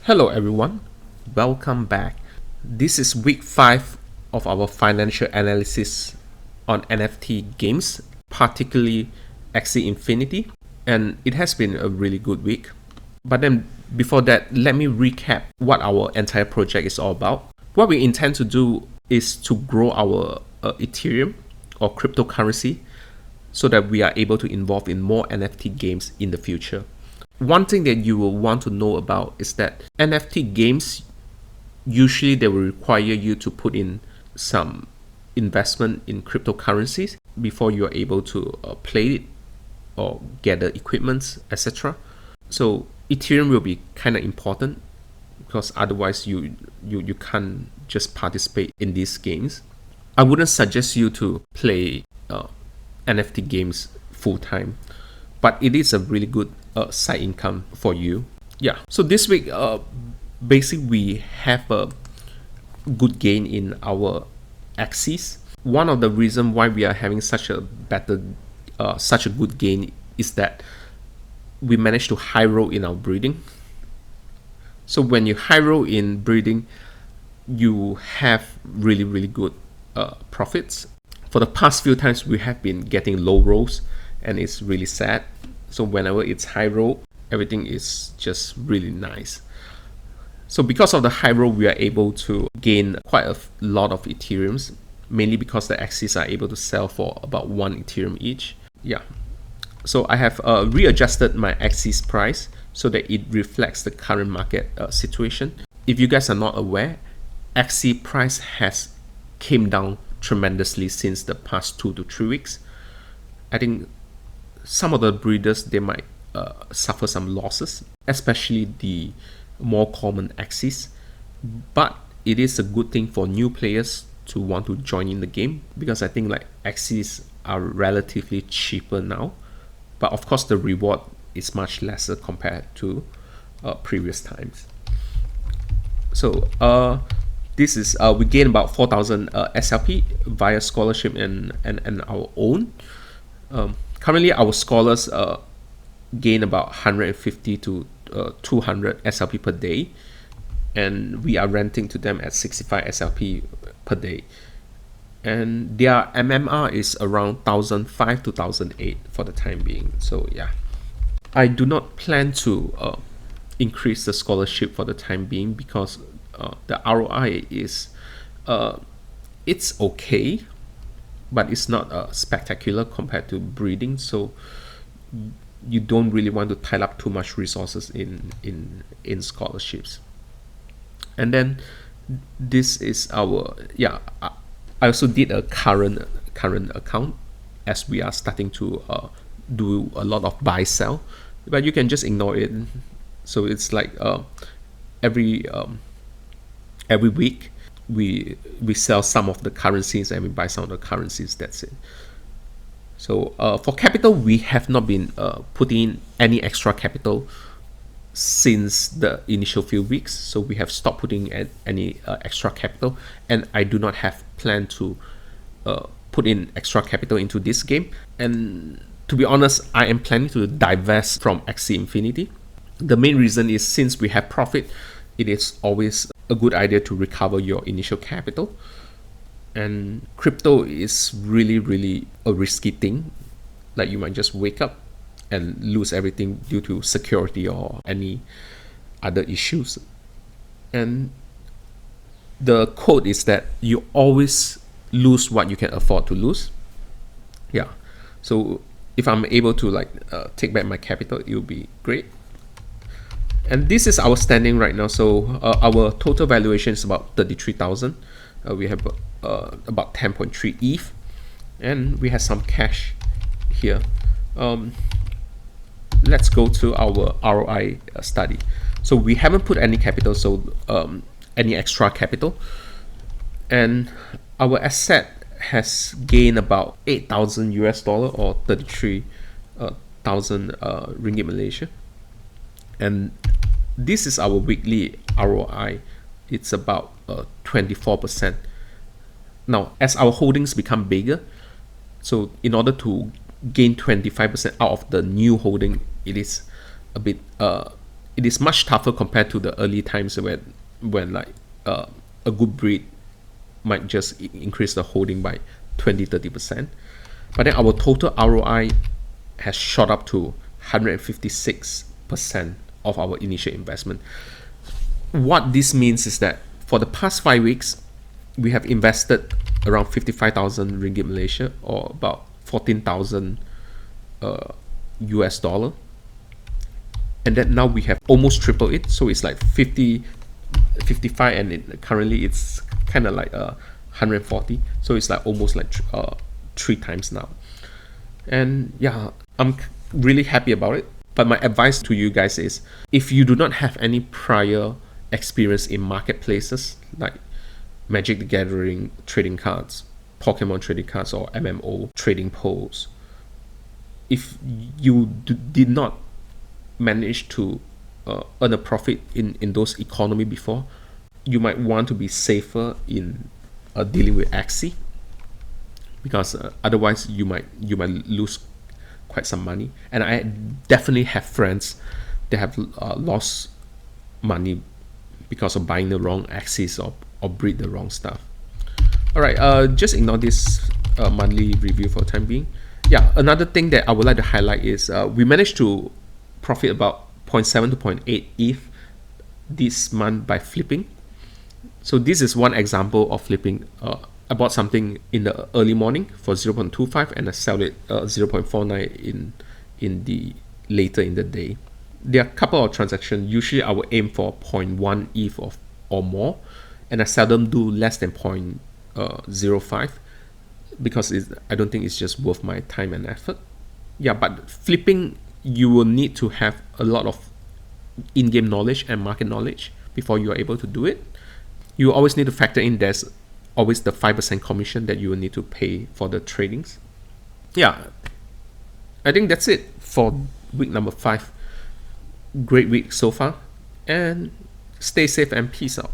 Hello everyone, welcome back. This is week 5 of our financial analysis on NFT games, particularly Axie Infinity, and it has been a really good week. But then before that, let me recap what our entire project is all about. What we intend to do is to grow our Ethereum or cryptocurrency so that we are able to involve in more NFT games in the future. One thing that you will want to know about is that NFT games, usually they will require you to put in some investment in cryptocurrencies before you are able to play it or get the equipment, etc. So Ethereum will be kind of important because otherwise you can't just participate in these games. I wouldn't suggest you to play NFT games full time, but it is a really good side income for you. Yeah, so this week basically we have a good gain in our Axies. One of the reasons why we are having such a good gain is that we managed to high roll in our breeding. So when you high roll in breeding, you have really good profits. For the past few times we have been getting low rolls, and it's really sad. So whenever it's high roll, everything is just really nice. So because of the high roll, we are able to gain quite a lot of Ethereums, mainly because the Axies are able to sell for about 1 Ethereum each. Yeah. So I have readjusted my Axies price so that it reflects the current market situation. If you guys are not aware, Axie price has came down tremendously since the past 2 to 3 weeks. I think some of the breeders, they might suffer some losses, especially the more common Axies. But it is a good thing for new players to want to join in the game, because I think like Axies are relatively cheaper now. But of course the reward is much lesser compared to previous times. So this is we gain about 4,000 SLP via scholarship and our own. Currently our scholars gain about 150 to 200 SLP per day, and we are renting to them at 65 SLP per day, and their MMR is around 1,005 to 1,008 for the time being. So yeah, I do not plan to increase the scholarship for the time being, because the ROI is it's okay, but it's not spectacular compared to breeding. So you don't really want to tie up too much resources in scholarships. And then this is our, yeah, I also did a current account, as we are starting to do a lot of buy sell, but you can just ignore it. So it's like every week we sell some of the currencies and we buy some of the currencies. That's it. So for capital, we have not been putting in any extra capital since the initial few weeks. So we have stopped putting any extra capital, and I do not have plan to put in extra capital into this game. And to be honest, I am planning to divest from Axie Infinity. The main reason is, since we have profit, it is always a good idea to recover your initial capital. And crypto is really a risky thing. Like, you might just wake up and lose everything due to security or any other issues. And the code is that you always lose what you can afford to lose. Yeah. So if I'm able to take back my capital, it will be great. And this is our standing right now. So our total valuation is about 33,000. We have about 10.3 ETH, and we have some cash here. Let's go to our ROI study. So we haven't put any capital, so any extra capital, and our asset has gained about 8,000 US dollar or 33,000 ringgit Malaysia. And this is our weekly ROI. It's about 24%. Now, as our holdings become bigger, so in order to gain 25% out of the new holding, it is a bit it is much tougher compared to the early times when like a good breed might just increase the holding by 20-30%. But then our total ROI has shot up to 156% of our initial investment. What this means is that for the past 5 weeks, we have invested around 55,000 ringgit Malaysia, or about 14,000 US dollar. And then now we have almost tripled it. So it's like 50, 55, and currently it's kind of like 140. So it's like almost like 3 times now. And yeah, I'm really happy about it. But my advice to you guys is, if you do not have any prior experience in marketplaces like Magic the Gathering trading cards, Pokemon trading cards, or MMO trading polls, if you did not manage to earn a profit in those economy before, you might want to be safer in dealing with Axie, because otherwise you might lose quite some money. And I definitely have friends that have lost money because of buying the wrong Axies or breed the wrong stuff. All right, just ignore this monthly review for the time being. Yeah, another thing that I would like to highlight is we managed to profit about 0.7 to 0.8 ETH this month by flipping. So this is one example of flipping. I bought something in the early morning for 0.25 and I sell it 0.49 in the later in the day. There are a couple of transactions. Usually I would aim for 0.1 ETH or more, and I seldom do less than 0.05 because I don't think it's just worth my time and effort. Yeah, but flipping, you will need to have a lot of in-game knowledge and market knowledge before you are able to do it. You always need to factor in there's always the 5% commission that you will need to pay for the tradings. Yeah, I think that's it for week number 5. Great week so far, and stay safe and peace out.